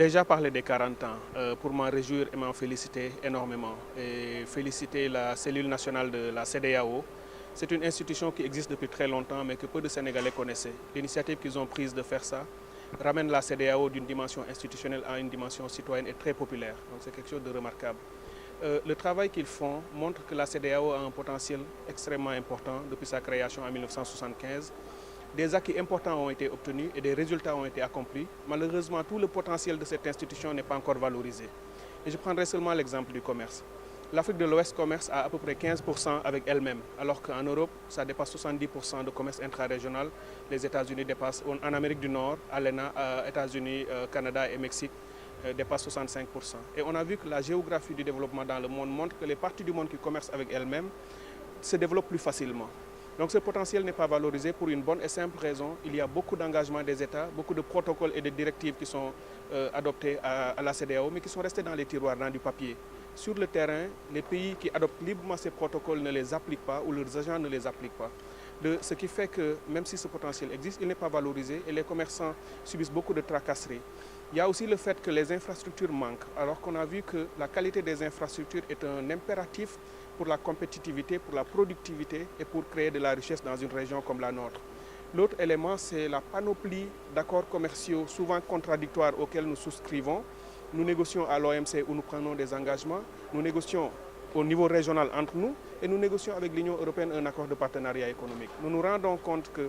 déjà parler des 40 ans pour m'en réjouir et m'en féliciter énormément. Et féliciter la cellule nationale de la CEDEAO. C'est une institution qui existe depuis très longtemps mais que peu de Sénégalais connaissaient. L'initiative qu'ils ont prise de faire ça ramène la CEDEAO d'une dimension institutionnelle à une dimension citoyenne et très populaire. Donc c'est quelque chose de remarquable. Le travail qu'ils font montre que la CEDEAO a un potentiel extrêmement important depuis sa création en 1975. Des acquis importants ont été obtenus et des résultats ont été accomplis. Malheureusement, tout le potentiel de cette institution n'est pas encore valorisé. Et je prendrai seulement l'exemple du commerce. L'Afrique de l'Ouest commerce à peu près 15% avec elle-même, alors qu'en Europe, ça dépasse 70% de commerce intra-régional. Les États-Unis dépassent, en Amérique du Nord, ALENA, États-Unis, Canada et Mexique, dépassent 65%. Et on a vu que la géographie du développement dans le monde montre que les parties du monde qui commercent avec elles-mêmes se développent plus facilement. Donc ce potentiel n'est pas valorisé pour une bonne et simple raison. Il y a beaucoup d'engagements des États, beaucoup de protocoles et de directives qui sont adoptés à la CEDEAO, mais qui sont restés dans les tiroirs, dans du papier. Sur le terrain, les pays qui adoptent librement ces protocoles ne les appliquent pas ou leurs agents ne les appliquent pas. Ce qui fait que même si ce potentiel existe, il n'est pas valorisé et les commerçants subissent beaucoup de tracasseries. Il y a aussi le fait que les infrastructures manquent, alors qu'on a vu que la qualité des infrastructures est un impératif pour la compétitivité, pour la productivité et pour créer de la richesse dans une région comme la nôtre. L'autre élément, c'est la panoplie d'accords commerciaux souvent contradictoires auxquels nous souscrivons. Nous négocions à l'OMC où nous prenons des engagements, nous négocions au niveau régional entre nous et nous négocions avec l'Union européenne un accord de partenariat économique. Nous nous rendons compte que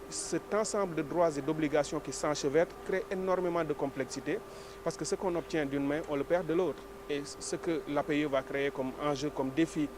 cet ensemble de droits et d'obligations qui s'enchevêtrent crée énormément de complexité parce que ce qu'on obtient d'une main, on le perd de l'autre. Et ce que l'APE va créer comme enjeu, comme défi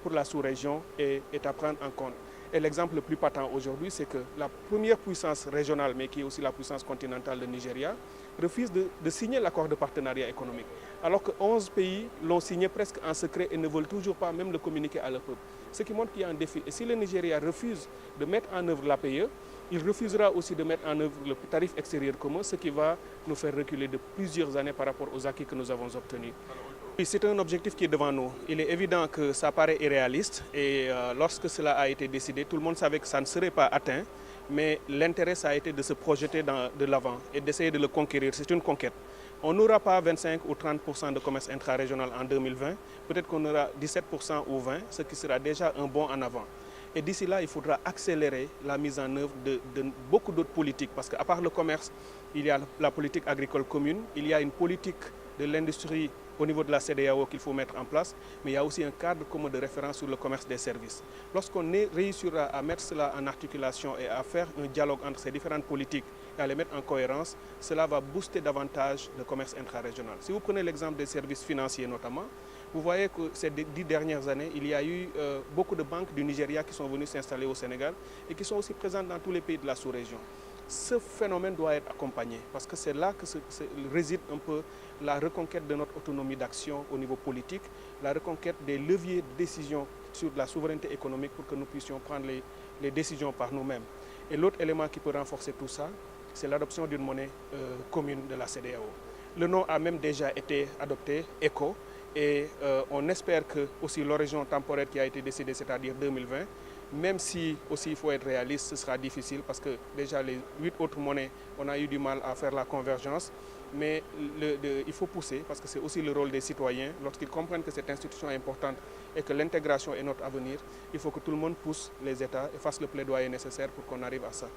pour la sous-région est à prendre en compte. Et l'exemple le plus patent aujourd'hui, c'est que la première puissance régionale, mais qui est aussi la puissance continentale, le Nigeria, refuse de signer l'accord de partenariat économique. Alors que 11 pays l'ont signé presque en secret et ne veulent toujours pas même le communiquer à leur peuple. Ce qui montre qu'il y a un défi. Et si le Nigeria refuse de mettre en œuvre l'APE, il refusera aussi de mettre en œuvre le tarif extérieur commun, ce qui va nous faire reculer de plusieurs années par rapport aux acquis que nous avons obtenus. C'est un objectif qui est devant nous. Il est évident que ça paraît irréaliste et lorsque cela a été décidé, tout le monde savait que ça ne serait pas atteint, mais l'intérêt, ça a été de se projeter de l'avant et d'essayer de le conquérir. C'est une conquête. On n'aura pas 25 ou 30% de commerce intra-régional en 2020, peut-être qu'on aura 17% ou 20%, ce qui sera déjà un bond en avant. Et d'ici là, il faudra accélérer la mise en œuvre de beaucoup d'autres politiques, parce qu'à part le commerce, il y a la politique agricole commune, il y a une politique de l'industrie au niveau de la CEDEAO qu'il faut mettre en place, mais il y a aussi un cadre commun de référence sur le commerce des services. Lorsqu'on réussira à mettre cela en articulation et à faire un dialogue entre ces différentes politiques et à les mettre en cohérence, cela va booster davantage le commerce intra-régional. Si vous prenez l'exemple des services financiers notamment, vous voyez que ces 10 dernières années, il y a eu beaucoup de banques du Nigeria qui sont venues s'installer au Sénégal et qui sont aussi présentes dans tous les pays de la sous-région. Ce phénomène doit être accompagné parce que c'est là que réside un peu la reconquête de notre autonomie d'action au niveau politique, la reconquête des leviers de décision sur la souveraineté économique pour que nous puissions prendre les décisions par nous-mêmes. Et l'autre élément qui peut renforcer tout ça, c'est l'adoption d'une monnaie commune de la CEDEAO. Le nom a même déjà été adopté, ECO, et on espère que aussi l'horizon temporaire qui a été décidé, c'est-à-dire 2020, même si aussi il faut être réaliste, ce sera difficile parce que déjà les 8 autres monnaies, on a eu du mal à faire la convergence. Mais il faut pousser parce que c'est aussi le rôle des citoyens. Lorsqu'ils comprennent que cette institution est importante et que l'intégration est notre avenir, il faut que tout le monde pousse les États et fasse le plaidoyer nécessaire pour qu'on arrive à ça.